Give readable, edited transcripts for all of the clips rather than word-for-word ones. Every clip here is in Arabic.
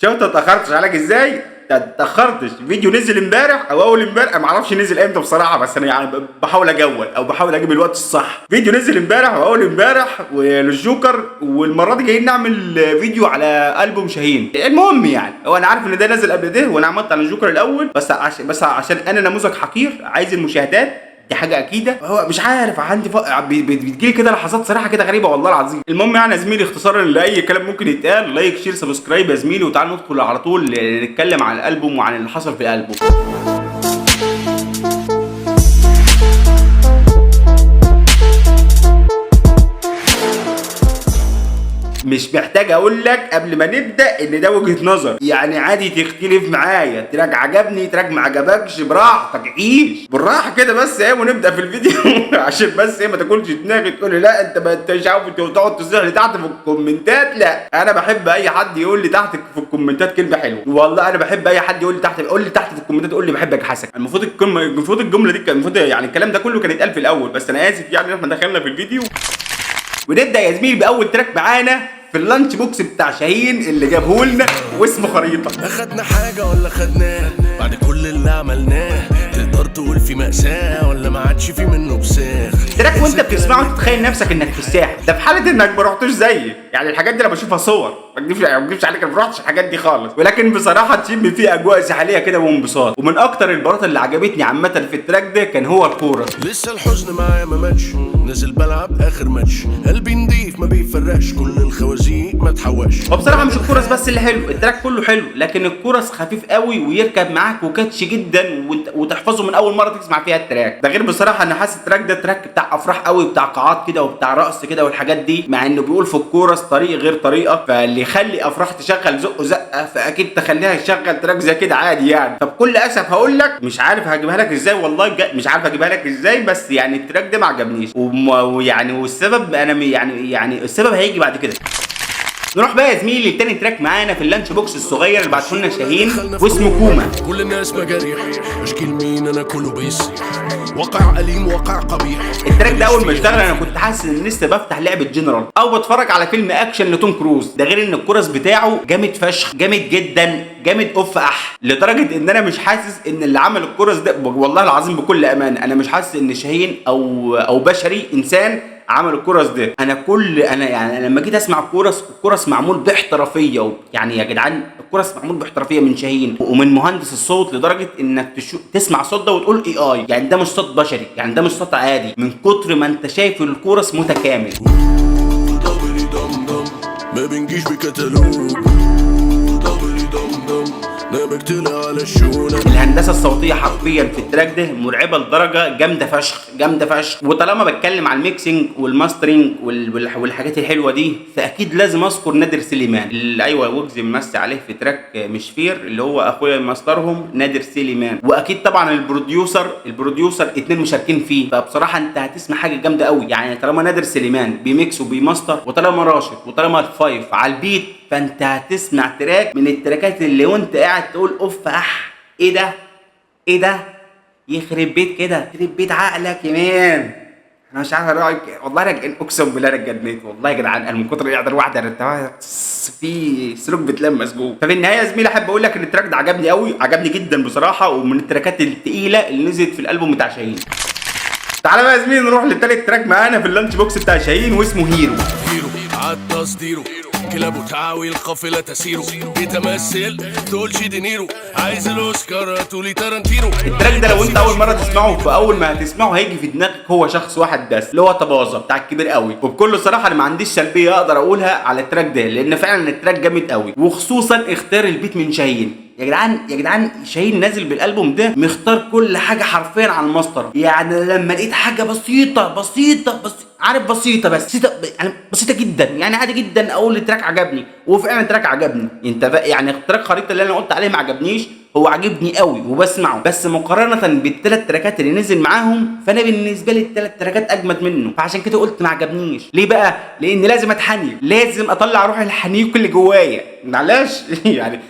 شفت اتاخرتش عليك ازاي؟ اتاخرتش. فيديو نزل امبارح او اول امبارح، ما اعرفش نزل امتى بصراحه، بس انا يعني بحاول اجود او بحاول اجيب الوقت الصح. فيديو نزل امبارح او اول امبارح وللجوكر، والمره دي جايين نعمل فيديو على البوم شاهين. المهم يعني هو انا عارف ان ده نزل قبل ده وانا عملت على الجوكر الاول، بس عشان انا نموذج حقير عايز المشاهدات، دي حاجه اكيده. هو مش عارف عندي بتجيلي كده لحظات صراحه كده غريبه والله العظيم. المهم يعني يا زميلي اختصارا لاي كلام ممكن يتقال، لايك شير سبسكرايب يا زميلي، وتعال ندخل على طول نتكلم عن الالبوم وعن اللي حصل في الالبوم. مش محتاج اقول لك قبل ما نبدا ان ده وجهه نظر، يعني عادي تختلف معايا، تراك عجبني تراك ما عجبكش براحتك، عيش بالراحه كده بس ايه ونبدا في الفيديو عشان بس ايه ما تاكلش دماغي تقول لي لا انت ما انتش عارف تقعد تصيح لي تحت في الكومنتات. لا انا بحب اي حد يقول لي تحت في الكومنتات كلمه حلوه، والله انا بحب اي حد يقول لي تحت، قول لي تحت في الكومنتات قول لي بحبك حسن. المفروض الجمله دي كان المفروض يعني الكلام ده كله كان يتقال في الاول، بس انا اسف يعني احنا دخلنا في الفيديو. ونبدا يا زميلي باول تراك معانا في اللانش بوكس بتاع شاهين اللي جابه لنا واسمه خريطه. اخدنا حاجه ولا خدناه بعد كل اللي عملناه؟ تقدر تقول في مأساة ولا ما عادش في منه بساخ؟ تراك وانت بتسمعه تتخيل نفسك انك في الساحل، ده في حاله انك ما رحتوش زيي. يعني الحاجات دي انا بشوفها صور، ما اكذبش عليك انا ما رحتش الحاجات دي خالص، ولكن بصراحه تشم فيه اجواء ساحليه كده وانبساط. ومن اكتر البارات اللي عجبتني عامه في التراك ده كان هو الكورس. لسه الحزن معايا ما ماتش، نازل بلعب اخر ماتش، قلبي نضيف ما بيفرقش، كل الخوازيق ما تحوش. وبصراحه مش الكورس بس اللي حلو، التراك كله حلو، لكن الكورس خفيف قوي ويركب معاك وكاتش جدا وتحفظه من اول مره تسمع فيها التراك. ده غير بصراحه انا حاسس التراك ده تراك بتاع افراح قوي، بتاع قاعات كده وبتاع رقص كده والحاجات دي، مع انه بيقول في الكورس طريق غير طريقه، فاللي يخلي افراح تشغل زقه زقه فاكيد تخليها تشغل تراك زي كده عادي يعني. فبكل اسف هقول لك مش عارف هجيبها لك ازاي، والله مش عارف اجيبها لك ازاي، بس يعني التراك ده ما عجبنيش ويعني والسبب انا يعني السبب هيجي بعد كده. نروح بقى يا زميلي لتاني تراك معانا في اللانش بوكس الصغير اللي بعته لنا شاهين واسمه كوما. كل الناس مجاريح، اشكي مين انا كله بيصيح، واقع أليم واقع قبيح. التراك ده اول ما اشتغل انا كنت حاسس ان لسه بفتح لعبه جنرال او بتفرج على فيلم اكشن لتوم كروز. ده غير ان الكورس بتاعه جامد فشخ، جامد جدا، جامد اوف لدرجه ان انا مش حاسس ان اللي عمل الكورس ده، والله العظيم بكل امانه انا مش حاسس ان شاهين او بشري انسان عمل الكورس ده. انا يعني لما جيت اسمع الكورس معمول باحترافيه، يعني يا جدعان الكورس معمول باحترافيه من شاهين ومن مهندس الصوت، لدرجه انك تسمع الصوت ده وتقول اي يعني ده مش صوت بشري، يعني ده مش صوت عادي، من كتر ما انت شايف الكورس متكامل. ما بنجيش بكتالوج على الشونة. الهندسه الصوتيه حرفيا في التراك ده مرعبه لدرجه جامده فشخ جامده فشخ. وطالما بتكلم على الميكسينج والماسترينج والحاجات الحلوه دي، فاكيد لازم اذكر نادر سليمان اللي ايوه وجز ممثل عليه في تراك مش فير، اللي هو اخويا ماسترهم نادر سليمان. واكيد طبعا البروديوسر اتنين مشاركين فيه، فبصراحه انت هتسمع حاجه جامده قوي. يعني طالما نادر سليمان بيميكس وبيماستر، وطالما راشد، وطالما الفايف على البيت، فانت هتسمع تراك من التراكات اللي وانت قاعد تقول اوف ايه ده يخرب بيت كده، يخرب بيت عقلك يا مان. انا مش عارف رايك والله، انا اقسم بالله انا اتجننت والله يا جدعان، انا من كتر قاعد الواحد في سلوك بتلمس جوه. ففي النهايه يا زميلي احب اقول لك ان التراك ده عجبني قوي، عجبني جدا بصراحه، ومن التراكات الثقيله اللي نزلت في الالبوم بتاع شاهين. تعالى بقى يا زميلي نروح للتالت تراك معانا في اللانش بوكس بتاع شاهين واسمه هيرو. عالتصديره كلاب تعاوي القافلة تسير، بتمثل تقولش دينيرو، عايز الاوسكار تقولي تارانتينو. التراك ده لو انت اول مره تسمعه، فاول ما هتسمعه هيجي في دماغك هو شخص واحد بس، اللي هو طبازه بتاع الكبير قوي. وبكل صراحه انا ما عنديش سلبيه اقدر اقولها على التراك ده، لان فعلا التراك جامد قوي، وخصوصا اختيار البيت من شاهين. يا جدعان شاهين نازل بالالبوم ده مختار كل حاجه حرفيا على الماستر. يعني لما لقيت حاجه بسيطه عارف بسيطه جدا، يعني عادي جدا اقول التراك عجبني، وفعلا التراك عجبني. انت يعني تراك خريطه اللي انا قلت عليه ما عجبنيش، هو عجبني قوي وبسمعه، بس مقارنه بالثلاث تراكات اللي نزل معاهم فانا بالنسبه لي الثلاث تراكات اجمد منه، فعشان كده قلت ما عجبنيش. ليه بقى؟ لان لازم اتحنيك، لازم اطلع روح الحنيك اللي جوايا، معلش يعني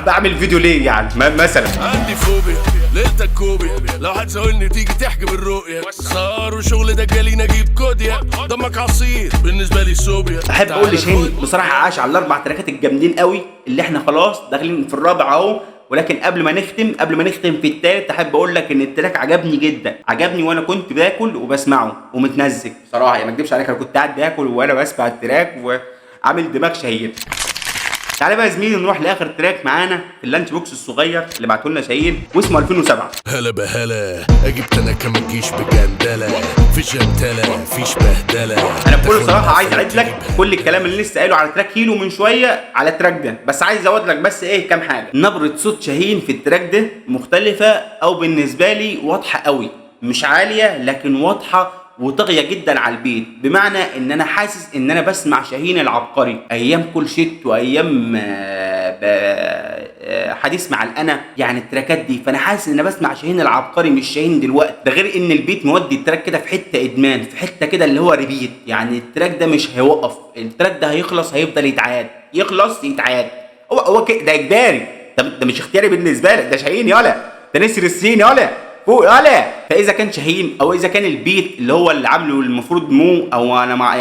بعمل فيديو ليه يعني مثلا؟ عندي فوبيا ليلتك كوبيا، لو هتسألني تيجي تحكي بالرؤية، صار وشغل ده جالي نجيب كوديا، دمك عصير بالنسبة لي صوبيا. احب اقول لشاهين بصراحه عاش على الاربع تراكات الجامدين قوي اللي احنا خلاص داخلين في الرابع اهو. ولكن قبل ما نختم في التالت، احب اقول لك ان التراك عجبني جدا، عجبني وانا كنت باكل وبسمعه ومتمزج بصراحه، يعني ما اكدبش عليك، انا كنت قاعد باكل وانا بسمع التراك وعامل دماغ شهير. تعالى بقى يا زميلي نروح لاخر تراك معانا في اللانش بوكس الصغير اللي بعته لنا شاهين واسمه 2007. هلا بهلا اجيب تنكه ما تجيش بجندله، فيش جنتله فيش بهدله. انا بكل صراحه عايز اعيد لك كل الكلام اللي لسه قايله على تراك هيلو من شويه على التراك ده، بس عايز ازود لك بس ايه كام حاجه. نبره صوت شاهين في التراك ده مختلفه، او بالنسبه لي واضحه قوي، مش عاليه لكن واضحه وطاغيه جدا على البيت، بمعنى ان انا حاسس ان انا بسمع شاهين العبقري ايام كل شيت وايام حديث مع الانا، يعني التراكات دي، فانا حاسس ان انا بسمع شاهين العبقري مش شاهين دلوقتي. ده غير ان البيت مودي التراك كده في حته ادمان، في حته كده اللي هو ريبيت، يعني التراك ده مش هيوقف، التراك ده هيخلص هيفضل يتعاد، يخلص يتعاد، هو كده، ده اجباري، ده مش اختياري بالنسبه لك، ده شاهين يالا، ده نسر السين يالا فوق يالا. فاذا كان شاهين او اذا كان البيت اللي هو اللي عامله المفروض مو، او انا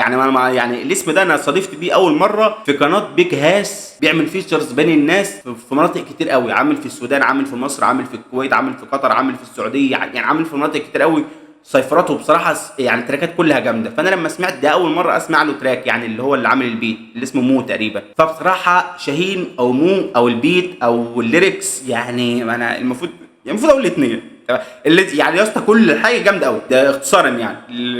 يعني الاسم ده انا صادفت بيه اول مره في قناه بيج هاس، بيعمل فيتشرز بين الناس في مناطق كتير قوي، عامل في السودان، عامل في مصر، عامل في الكويت، عامل في قطر، عامل في السعوديه، يعني عامل في مناطق كتير قوي. سيفراته بصراحه يعني التراكات كلها جامده، فانا لما سمعت ده اول مره اسمع له تراك، يعني اللي هو اللي عامل البيت اللي اسمه مو تقريبا، فبصراحه شاهين او مو او البيت او الليركس، يعني انا المفروض اقول الاثنين اللي يعني يا اسطى كل حاجه جامده قوي، ده اختصارا يعني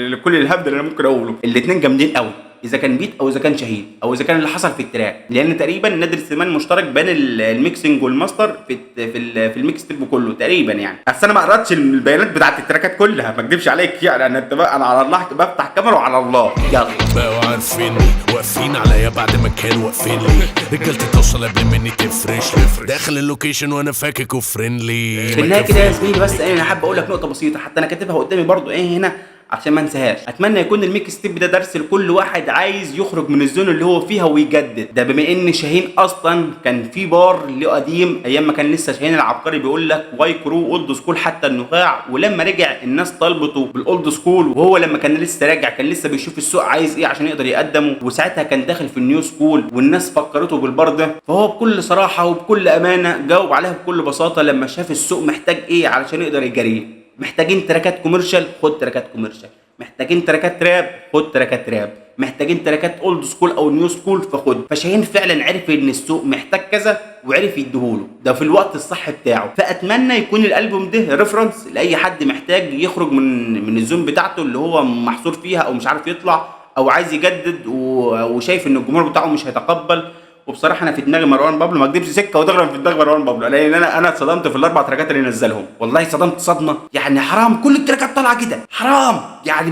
لكل الهبد اللي انا ممكن اقوله، الاثنين جامدين قوي، اذا كان بيت او اذا كان شاهين او اذا كان اللي حصل في التراك، لان تقريبا نادر سليمان مشترك بين الميكسنج والماستر في الميكس تيب كله تقريبا يعني. بس انا ما قراتش البيانات بتاعت التراكات كلها، ما اكدبش عليك يعني، انا على الله بفتح كاميرا وعلى الله. يلا بقوا عارفيني واقفين عليا بعد ما كانوا واقفين لي، رجالتي توصل قبل مني تفرش لي، داخل اللوكيشن وانا فاكك وفريندلي. في النهايه كده يا زميلي، بس انا حابب اقول لك نقطه بسيطه، حتى انا كاتبها قدامي برضو ايه هنا عشان ما انساهاش. اتمنى يكون الميكس تيب ده درس لكل واحد عايز يخرج من الزون اللي هو فيها ويجدد، ده بما ان شاهين اصلا كان في بار له قديم ايام ما كان لسه شاهين العبقري بيقول لك واي كرو اولد سكول حتى النخاع، ولما رجع الناس طلبته بالاولد سكول، وهو لما كان لسه راجع كان لسه بيشوف السوق عايز ايه عشان يقدر يقدمه، وساعتها كان داخل في النيو سكول والناس فكرته بالبار ده، فهو بكل صراحه وبكل امانه جاوب عليها بكل بساطه لما شاف السوق محتاج ايه علشان يقدر يجاريه. محتاجين تراكات كوميرشال، خد تراكات كوميرشال. محتاجين تراكات راب، خد تراكات راب. محتاجين تراكات اولد سكول او نيو سكول، فخد. فشاهين فعلا عرف ان السوق محتاج كذا وعرف يديهوله ده في الوقت الصح بتاعه. فاتمنى يكون الالبوم ده ريفرنس لاي حد محتاج يخرج من الزون بتاعته اللي هو محصور فيها او مش عارف يطلع او عايز يجدد وشايف ان الجمهور بتاعه مش هيتقبل. وبصراحه انا في دماغي مروان بابلو، ما اكدبش سكه ودغري في دماغ مروان بابلو، لان انا اتصدمت في الاربع تراكات اللي نزلهم، والله اتصدمت صدمه يعني حرام، كل التراكات طالعه كده حرام، يعني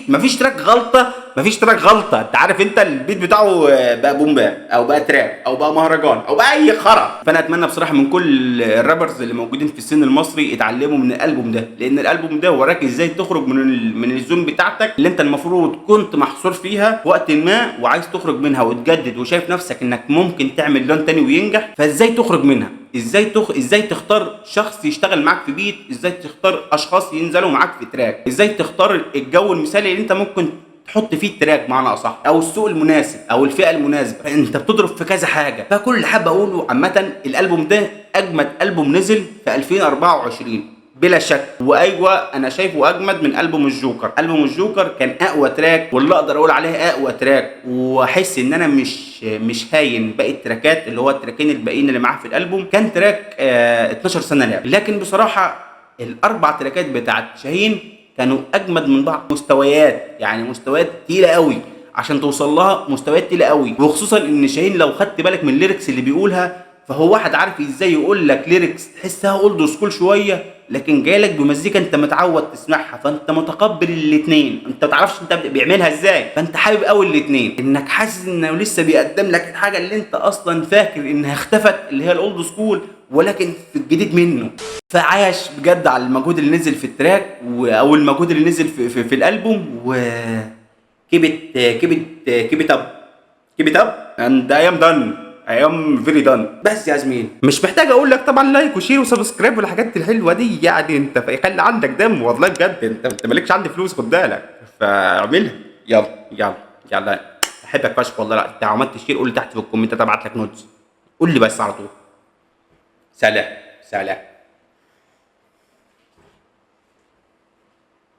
مفيش تراك غلطه، انت عارف انت البيت بتاعه بقى بومبا او بقى تراب او بقى مهرجان او بقى اي خرا. فانا اتمنى بصراحه من كل الرابرز اللي موجودين في السن المصري يتعلموا من الالبوم ده، لان الالبوم ده وراك ازاي تخرج من الزون بتاعتك اللي انت المفروض كنت محصور فيها وقت ما وعايز تخرج منها وتجدد وشايف نفسك انك ممكن تعمل لون تاني وينجح، فازاي تخرج منها، ازاي تختار شخص يشتغل معاك في بيت، ازاي تختار اشخاص ينزلوا معاك في تراك، ازاي تختار الجو المثالي اللي انت ممكن تحط فيه التراك بمعنى اصح، او السوق المناسب او الفئه المناسبه. انت بتضرب في كذا حاجه. فكل اللي حابب اقوله عامه الالبوم ده اجمد البوم نزل في 2024 بلا شك، وايوه انا شايفه اجمد من البوم الجوكر. البوم الجوكر كان اقوى تراك، واللي اقدر اقول عليه اقوى تراك، واحس ان انا مش هاين باقي التراكات اللي هو التراكين الباقيين اللي معاه في الالبوم، كان تراك 12 سنه لعب. لكن بصراحه الاربع تراكات بتاعت شاهين كانوا اجمد من بعض، مستويات يعني مستويات تقيله قوي عشان توصل لها، مستويات تقيله قوي. وخصوصا ان شاهين لو خدت بالك من الليركس اللي بيقولها، فهو واحد عارف ازاي يقول لك ليركس تحسها اولد سكول شويه، لكن جاي لك بمزيكا انت متعود تسمعها، فانت متقبل الاثنين، انت ما تعرفش انت بيعملها ازاي، فانت حابب قوي الاثنين، انك حاسس انه لسه بيقدم لك الحاجه اللي انت اصلا فاكر انها اختفت اللي هي الاولد سكول، ولكن في الجديد منه. فعاش بجد على المجهود اللي نزل في التراك او المجهود اللي نزل في الالبوم. و كيب اب اند اي ام دان. ايام فيري دان. بس يا زميلي مش محتاج اقول لك طبعا لايك وشير وسبسكرايب والحاجات الحلوه دي، يعني انت خلي عندك دم والله بجد، انت مالكش عندي فلوس خد بالك، فاعملها. يلا احبك فشخ والله. لا انت عملت شير قول لي تحت في الكومنتات ابعت لك نوتس، قول لي بس على طول. سلام.